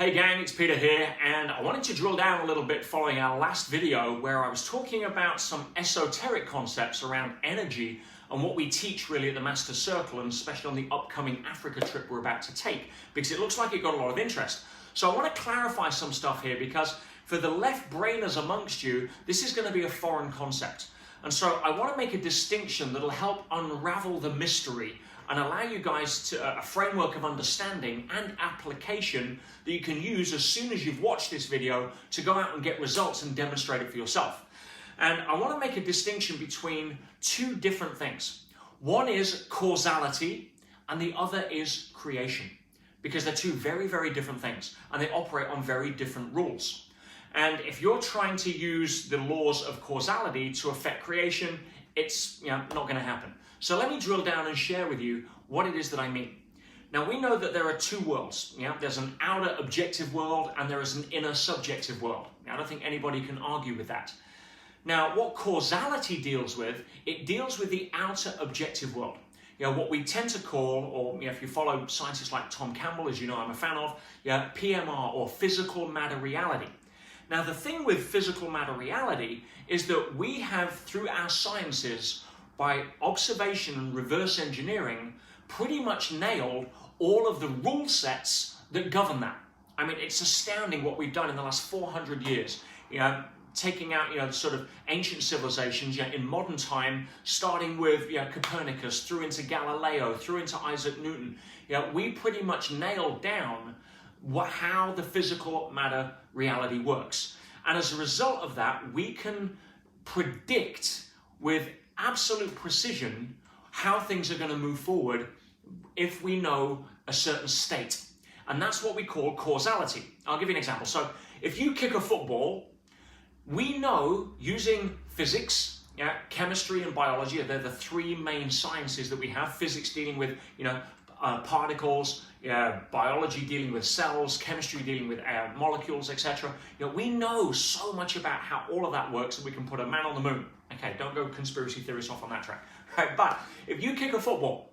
Hey gang, it's Peter here, and I wanted to drill down a little bit following our last video where I was talking about some esoteric concepts around energy and what we teach really at the Master Circle, and especially on the upcoming Africa trip we're about to take, because it looks like it got a lot of interest. So I want to clarify some stuff here, because for the left-brainers amongst you, this is going to be a foreign concept. And so I want to make a distinction that'll help unravel the mystery and allow you guys to a framework of understanding and application that you can use as soon as you've watched this video to go out and get results and demonstrate it for yourself. And I want to make a distinction between two different things. One is causality and the other is creation, because they're two very, very different things and they operate on very different rules. And if you're trying to use the laws of causality to affect creation, it's not going to happen. So let me drill down and share with you what it is that I mean. Now, we know that there are two worlds. There's an outer objective world and there is an inner subjective world. I don't think anybody can argue with that. Now, what causality deals with, it deals with the outer objective world. What we tend to call, or if you follow scientists like Tom Campbell, as you know I'm a fan of, PMR, or physical matter reality. Now, the thing with physical matter reality is that we have, through our sciences, by observation and reverse engineering, pretty much nailed all of the rule sets that govern that. I mean, it's astounding what we've done in the last 400 years. Taking out, the sort of ancient civilizations, in modern time, starting with, Copernicus, through into Galileo, through into Isaac Newton. We pretty much nailed down how the physical matter reality works. And as a result of that, we can predict with absolute precision how things are going to move forward if we know a certain state. And that's what we call causality. I'll give you an example. So if you kick a football, we know using physics, chemistry and biology, they're the three main sciences that we have. Physics dealing with, particles, biology dealing with cells, chemistry dealing with molecules, etc. We know so much about how all of that works that we can put a man on the moon. Okay, don't go conspiracy theorists off on that track. Right? But if you kick a football,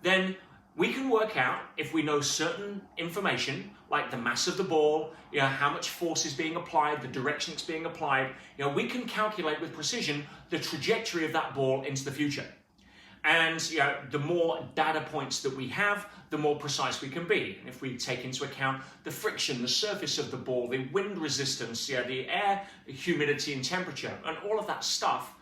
then we can work out, if we know certain information, like the mass of the ball, how much force is being applied, the direction it's being applied, we can calculate with precision the trajectory of that ball into the future. And the more data points that we have, the more precise we can be. And if we take into account the friction, the surface of the ball, the wind resistance, the air, the humidity and temperature, and all of that stuff,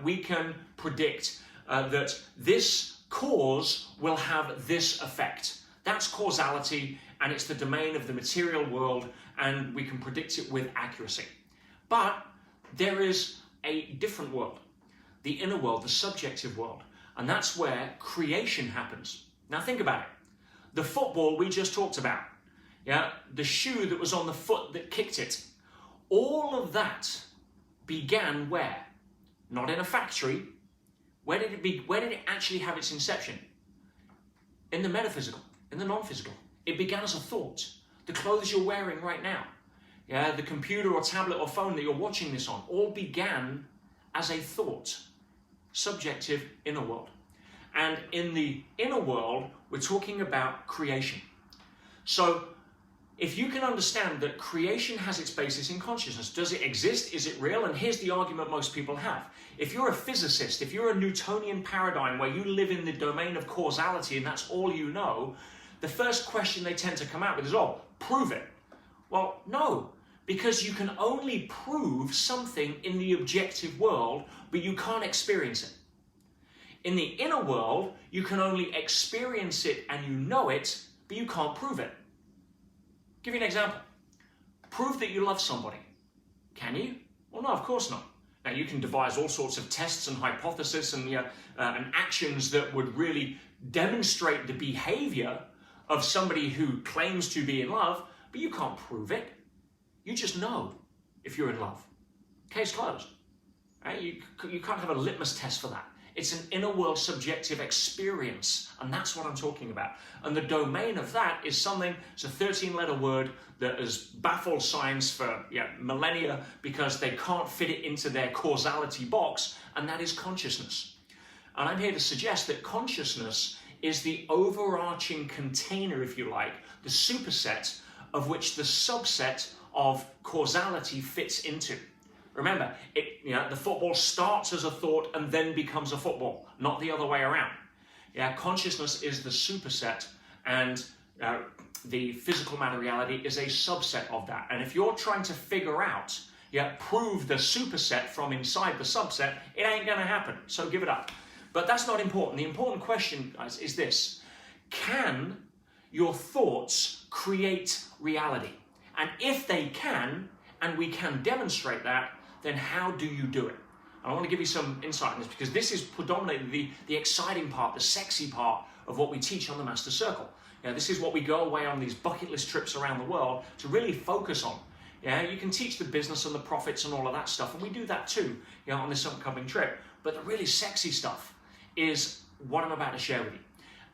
we can predict that this cause will have this effect. That's causality, and it's the domain of the material world, and we can predict it with accuracy. But there is a different world, the inner world, the subjective world. And that's where creation happens. Now think about it. The football we just talked about, the shoe that was on the foot that kicked it, all of that began where? Not in a factory. Where did it actually have its inception? In the metaphysical, in the non-physical. It began as a thought. The clothes you're wearing right now, the computer or tablet or phone that you're watching this on, all began as a thought. Subjective inner world. And in the inner world, we're talking about creation. So if you can understand that creation has its basis in consciousness, does it exist? Is it real? And here's the argument most people have. If you're a physicist, if you're a Newtonian paradigm where you live in the domain of causality and that's all you know, the first question they tend to come out with is, prove it. Well, no. Because you can only prove something in the objective world, but you can't experience it. In the inner world, you can only experience it and you know it, but you can't prove it. Give you an example. Prove that you love somebody. Can you? Well, no, of course not. Now, you can devise all sorts of tests and hypotheses and actions that would really demonstrate the behavior of somebody who claims to be in love, but you can't prove it. You just know if you're in love. Case closed. Right? You can't have a litmus test for that. It's an inner world subjective experience, and that's what I'm talking about. And the domain of that is something, it's a 13-letter word that has baffled science for millennia because they can't fit it into their causality box, and that is consciousness. And I'm here to suggest that consciousness is the overarching container, if you like, the superset of which the subset of causality fits into. Remember, the football starts as a thought and then becomes a football, not the other way around. Yeah, consciousness is the superset, and the physical matter reality is a subset of that. And if you're trying to figure out, prove the superset from inside the subset, it ain't going to happen. So give it up. But that's not important. The important question, guys, is this: can your thoughts create reality? And if they can, and we can demonstrate that, then how do you do it? I want to give you some insight on this, because this is predominantly the exciting part, the sexy part of what we teach on the Master Circle. This is what we go away on these bucket list trips around the world to really focus on. You can teach the business and the profits and all of that stuff, and we do that too, on this upcoming trip. But the really sexy stuff is what I'm about to share with you.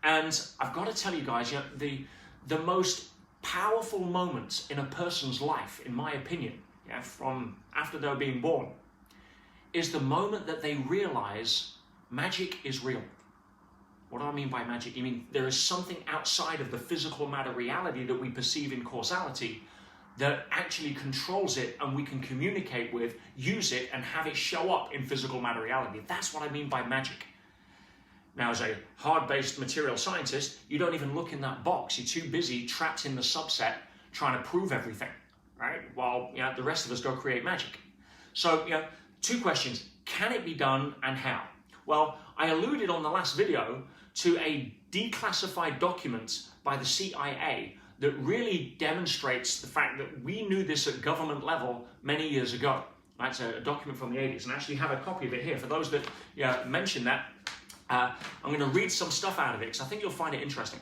And I've got to tell you guys, the most powerful moments in a person's life, in my opinion, from after they're being born, is the moment that they realize magic is real. What do I mean by magic? I mean, there is something outside of the physical matter reality that we perceive in causality that actually controls it, and we can communicate with, use it, and have it show up in physical matter reality. That's what I mean by magic. Now, as a hard-based material scientist, you don't even look in that box. You're too busy trapped in the subset trying to prove everything, right? While the rest of us go create magic. So, two questions. Can it be done, and how? Well, I alluded on the last video to a declassified document by the CIA that really demonstrates the fact that we knew this at government level many years ago. That's a document from the 80s, and I actually have a copy of it here. For those that mentioned that, I'm going to read some stuff out of it, because I think you'll find it interesting.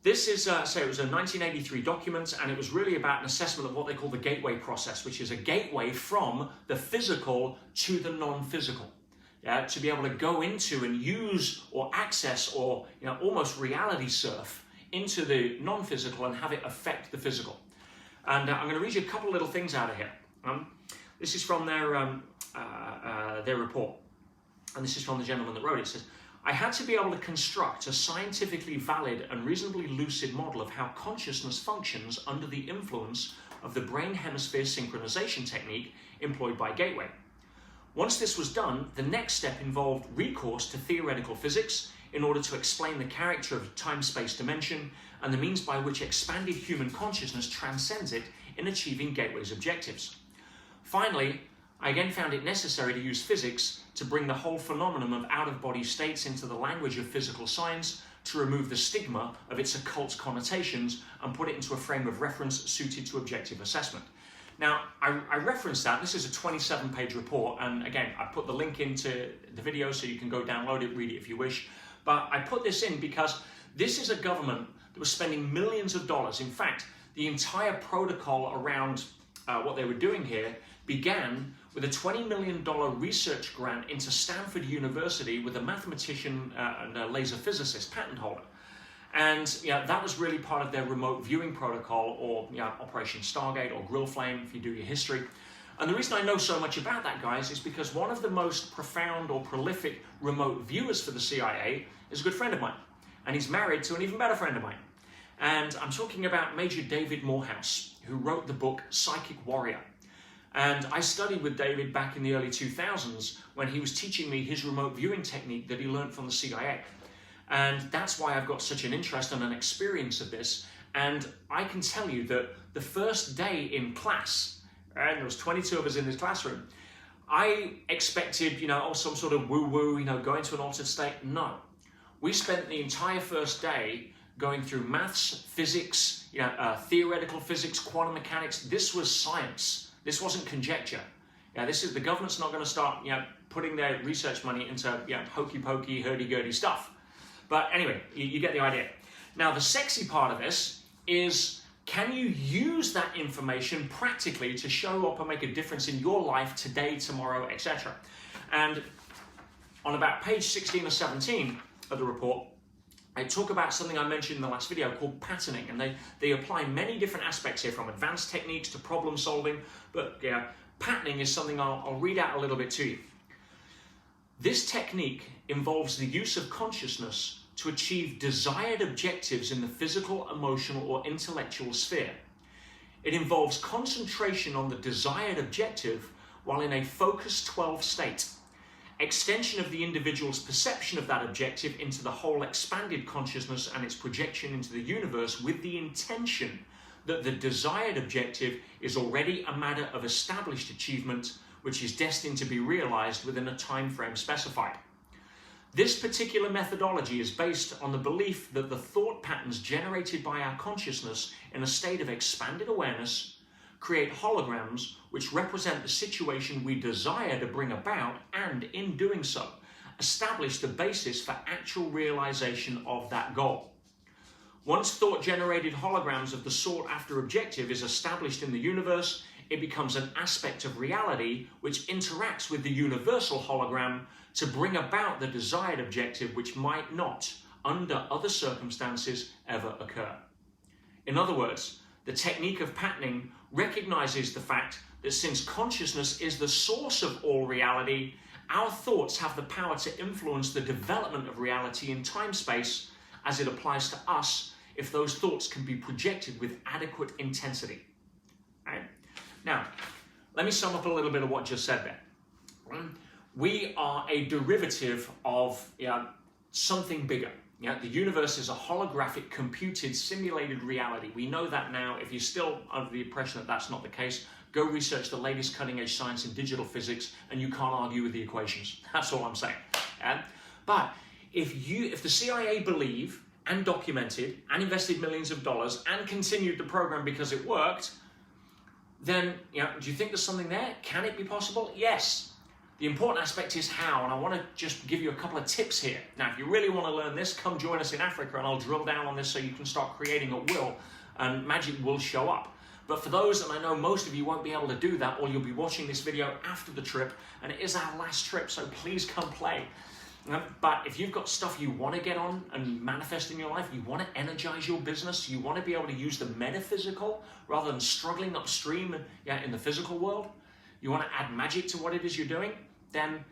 This is, it was a 1983 document, and it was really about an assessment of what they call the gateway process, which is a gateway from the physical to the non-physical. To be able to go into and use or access or almost reality surf into the non-physical and have it affect the physical. And I'm going to read you a couple of little things out of here. This is from their report, and this is from the gentleman that wrote it. It says, I had to be able to construct a scientifically valid and reasonably lucid model of how consciousness functions under the influence of the brain hemisphere synchronization technique employed by Gateway. Once this was done, the next step involved recourse to theoretical physics in order to explain the character of time-space dimension and the means by which expanded human consciousness transcends it in achieving Gateway's objectives. Finally, I again found it necessary to use physics to bring the whole phenomenon of out-of-body states into the language of physical science, to remove the stigma of its occult connotations and put it into a frame of reference suited to objective assessment. Now, I referenced that. This is a 27-page report, and again, I put the link into the video so you can go download it, read it if you wish. But I put this in because this is a government that was spending millions of dollars. In fact, the entire protocol around what they were doing here began with a $20 million research grant into Stanford University with a mathematician and a laser physicist patent holder. And that was really part of their remote viewing protocol, or Operation Stargate or Grill Flame, if you do your history. And the reason I know so much about that, guys, is because one of the most profound or prolific remote viewers for the CIA is a good friend of mine. And he's married to an even better friend of mine. And I'm talking about Major David Morehouse, who wrote the book Psychic Warrior. And I studied with David back in the early 2000s when he was teaching me his remote viewing technique that he learned from the CIA. And that's why I've got such an interest and an experience of this. And I can tell you that the first day in class, and there was 22 of us in this classroom, I expected, some sort of woo-woo, going to an altered state. No. We spent the entire first day going through maths, physics, theoretical physics, quantum mechanics. This was science. This wasn't conjecture. The government's not going to start, putting their research money into, hokey-pokey, hurdy-gurdy stuff. But anyway, you get the idea. Now, the sexy part of this is, can you use that information practically to show up and make a difference in your life today, tomorrow, etc.? And on about page 16 or 17 of the report, I talk about something I mentioned in the last video called patterning, and they apply many different aspects here, from advanced techniques to problem solving, but patterning is something I'll read out a little bit to you. This technique involves the use of consciousness to achieve desired objectives in the physical, emotional, or intellectual sphere. It involves concentration on the desired objective while in a focused 12 state. Extension of the individual's perception of that objective into the whole expanded consciousness and its projection into the universe with the intention that the desired objective is already a matter of established achievement which is destined to be realized within a time frame specified. This particular methodology is based on the belief that the thought patterns generated by our consciousness in a state of expanded awareness create holograms which represent the situation we desire to bring about, and in doing so, establish the basis for actual realization of that goal. Once thought-generated holograms of the sought-after objective is established in the universe, it becomes an aspect of reality which interacts with the universal hologram to bring about the desired objective which might not, under other circumstances, ever occur. In other words, the technique of patterning recognizes the fact that since consciousness is the source of all reality, our thoughts have the power to influence the development of reality in time-space as it applies to us if those thoughts can be projected with adequate intensity. Right? Now, let me sum up a little bit of what I just said there. We are a derivative of something bigger. The universe is a holographic, computed, simulated reality. We know that now. If you're still under the impression that that's not the case, go research the latest cutting-edge science in digital physics, and you can't argue with the equations. That's all I'm saying. But if the CIA believe and documented and invested millions of dollars and continued the program because it worked, then do you think there's something there? Can it be possible? Yes. The important aspect is how, and I want to just give you a couple of tips here. Now, if you really want to learn this, come join us in Africa and I'll drill down on this so you can start creating at will, and magic will show up. But for those, and I know most of you won't be able to do that, or you'll be watching this video after the trip, and it is our last trip, so please come play. But if you've got stuff you want to get on and manifest in your life, you want to energize your business, you want to be able to use the metaphysical rather than struggling upstream in the physical world, you want to add magic to what it is you're doing, then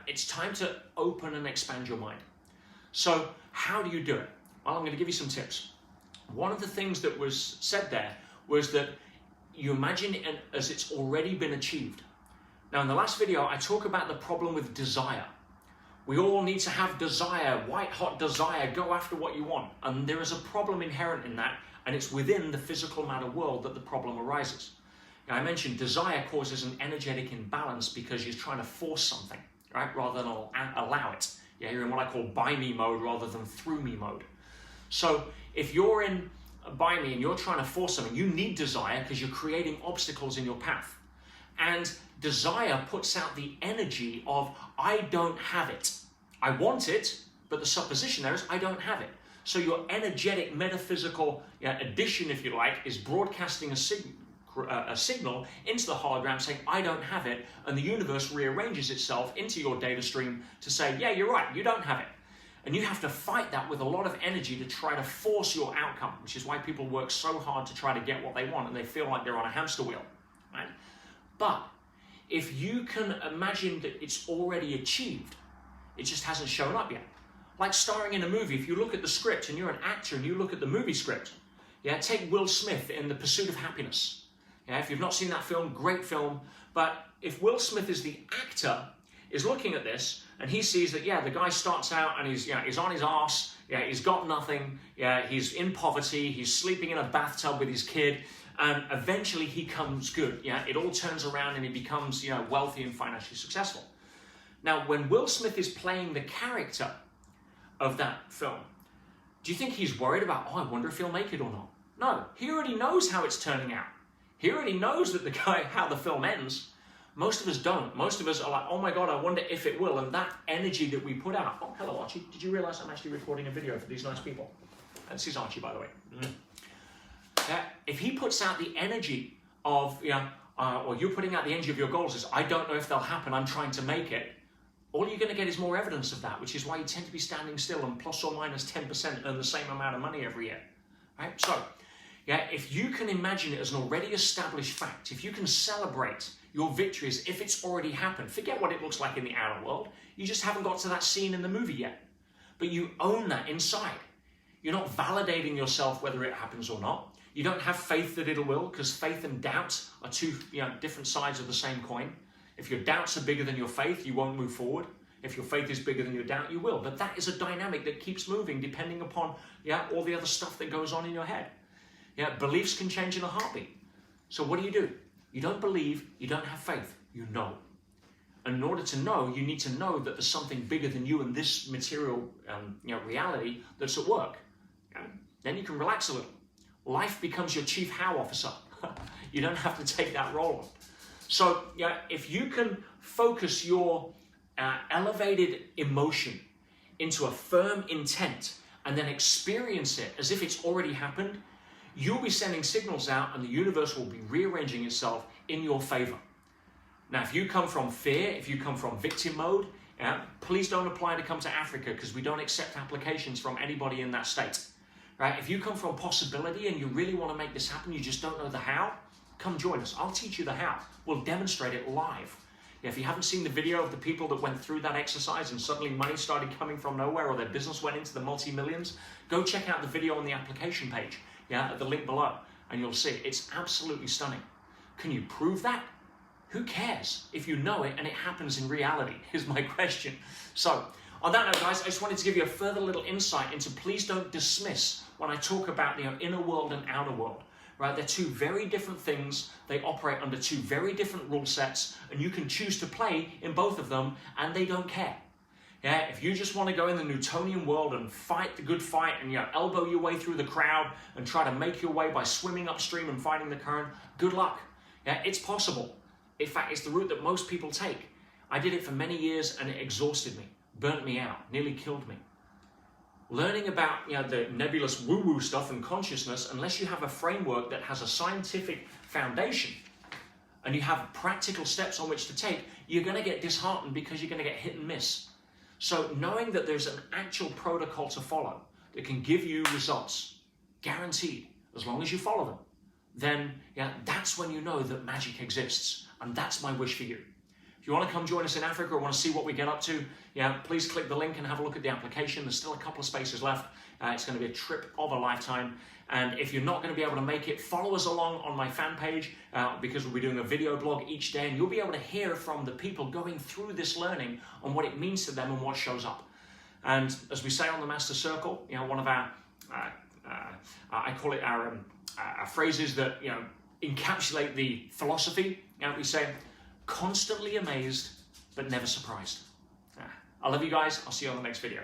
it's time to open and expand your mind. So how do you do it? Well, I'm going to give you some tips. One of the things that was said there was that you imagine it as it's already been achieved. Now, in the last video, I talk about the problem with desire. We all need to have desire, white-hot desire, go after what you want. And there is a problem inherent in that, and it's within the physical matter world that the problem arises. Now, I mentioned desire causes an energetic imbalance because you're trying to force something, right, rather than allow it. You're in what I call by me mode rather than through me mode. So if you're in by me and you're trying to force something, you need desire because you're creating obstacles in your path. And desire puts out the energy of, I don't have it. I want it, but the supposition there is, I don't have it. So your energetic, metaphysical addition, if you like, is broadcasting a signal into the hologram saying, I don't have it, and the universe rearranges itself into your data stream to say, yeah, you're right, you don't have it. And you have to fight that with a lot of energy to try to force your outcome, which is why people work so hard to try to get what they want, and they feel like they're on a hamster wheel, right? But if you can imagine that it's already achieved, it just hasn't shown up yet. Like starring in a movie, if you look at the script and you're an actor and you look at the movie script, take Will Smith in The Pursuit of Happiness. If you've not seen that film, great film, but if Will Smith is the actor, is looking at this, and he sees that, the guy starts out and he's on his arse, he's got nothing, he's in poverty, he's sleeping in a bathtub with his kid, and eventually he comes good, it all turns around and he becomes, wealthy and financially successful. Now, when Will Smith is playing the character of that film, do you think he's worried about, I wonder if he'll make it or not? No, he already knows how it's turning out. He already knows that how the film ends. Most of us don't. Most of us are like, oh my God, I wonder if it will. And that energy that we put out. Oh, hello, Archie. Did you realize I'm actually recording a video for these nice people? And this is Archie, by the way. If he puts out the energy of, or you're putting out the energy of your goals is, I don't know if they'll happen, I'm trying to make it, all you're going to get is more evidence of that, which is why you tend to be standing still and plus or minus 10% earn the same amount of money every year. Right? So, if you can imagine it as an already established fact, if you can celebrate your victories if it's already happened, forget what it looks like in the outer world, you just haven't got to that scene in the movie yet. But you own that inside. You're not validating yourself whether it happens or not. You don't have faith that it will, because faith and doubt are two different sides of the same coin. If your doubts are bigger than your faith, you won't move forward. If your faith is bigger than your doubt, you will. But that is a dynamic that keeps moving depending upon all the other stuff that goes on in your head. Beliefs can change in a heartbeat. So what do? You don't believe, you don't have faith, you know. And in order to know, you need to know that there's something bigger than you and this material reality that's at work. Then you can relax a little. Life becomes your chief how officer. You don't have to take that role on. So if you can focus your elevated emotion into a firm intent and then experience it as if it's already happened, you'll be sending signals out and the universe will be rearranging itself in your favor. Now, if you come from fear, if you come from victim mode, please don't apply to come to Africa, because we don't accept applications from anybody in that state. Right? If you come from possibility and you really want to make this happen, you just don't know the how, come join us. I'll teach you the how. We'll demonstrate it live. If you haven't seen the video of the people that went through that exercise and suddenly money started coming from nowhere, or their business went into the multi-millions, go check out the video on the application page, at the link below, and you'll see. It's absolutely stunning. Can you prove that? Who cares if you know it and it happens in reality, is my question. So, on that note, guys, I just wanted to give you a further little insight into, please don't dismiss when I talk about the inner world and outer world. Right? They're two very different things. They operate under two very different rule sets, and you can choose to play in both of them, and they don't care. If you just want to go in the Newtonian world and fight the good fight and elbow your way through the crowd and try to make your way by swimming upstream and fighting the current, good luck. It's possible. In fact, it's the route that most people take. I did it for many years and it exhausted me, burnt me out, nearly killed me. Learning about the nebulous woo-woo stuff and consciousness, unless you have a framework that has a scientific foundation and you have practical steps on which to take, you're going to get disheartened because you're going to get hit and miss. So knowing that there's an actual protocol to follow that can give you results, guaranteed, as long as you follow them, then that's when you know that magic exists. And that's my wish for you. If you want to come join us in Africa or want to see what we get up to, please click the link and have a look at the application. There's still a couple of spaces left. It's going to be a trip of a lifetime. And if you're not going to be able to make it, follow us along on my fan page, because we'll be doing a video blog each day, and you'll be able to hear from the people going through this learning on what it means to them and what shows up. And as we say on the Master Circle, one of our, I call it our phrases that encapsulate the philosophy. We say, constantly amazed, but never surprised. I love you guys. I'll see you on the next video.